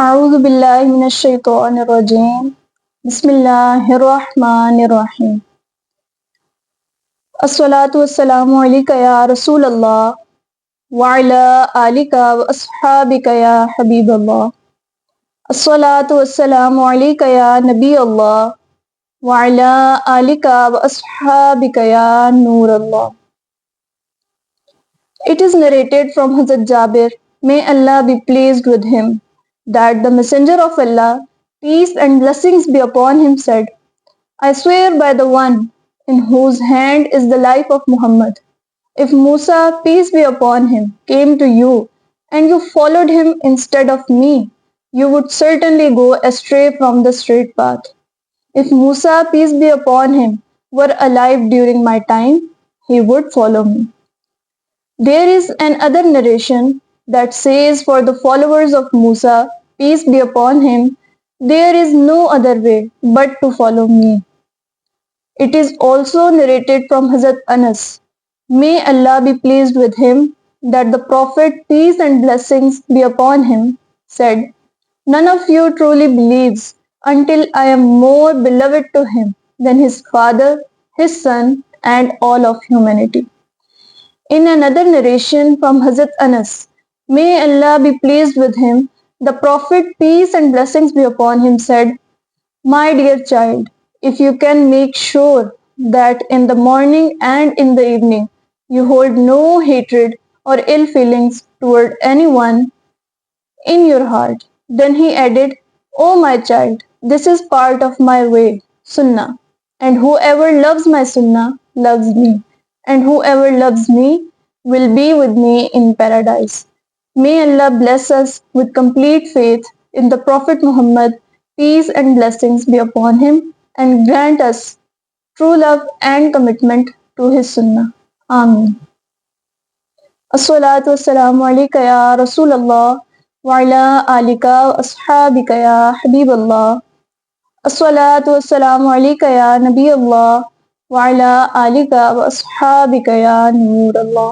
अऊज़ु बिल्लाहि मिनश्शैतानिर्रजीम। बिस्मिल्लाहिर्रहमानिर्रहीम। अस्सलातु वस्सलामु अलैका या रसूलल्लाह व अला आलिका व अस्हाबिका या हबीबल्लाह। अस्सलातु वस्सलामु अलैका या नबी अल्लाह व अला आलिका व अस्हाबिका या नूरल्लाह। It is narrated from Hazrat Jabir, may Allah be pleased with him, that the Messenger of Allah, peace and blessings be upon him, said, I swear by the one in whose hand is the life of Muhammad. If Musa, peace be upon him, came to you and you followed him instead of me, you would certainly go astray from the straight path. If Musa, peace be upon him, were alive during my time, he would follow me. There is another narration that says, for the followers of Musa, peace be upon him, there is no other way but to follow me. It is also narrated from Hazrat Anas, may Allah be pleased with him, that the Prophet, peace and blessings be upon him, said, none of you truly believes until I am more beloved to him than his father, his son, and all of humanity. In another narration from Hazrat Anas, may Allah be pleased with him, the Prophet, peace and blessings be upon him, said, my dear child, if you can make sure that in the morning and in the evening you hold no hatred or ill feelings toward anyone in your heart, then he added, O my child, this is part of my way, Sunnah, and whoever loves my Sunnah loves me, and whoever loves me will be with me in paradise. May Allah bless us with complete faith in the Prophet Muhammad, peace and blessings be upon him, and grant us true love and commitment to his Sunnah. Ameen. अस्सलातु वस्सलामु अलैका या रसूलल्लाह व अला आलिका व अस्हाबिका या हबीबल्लाह। अस्सलातु वस्सलामु अलैका या नबी अल्लाह व अला आलिका व अस्हाबिका या नूरल्लाह।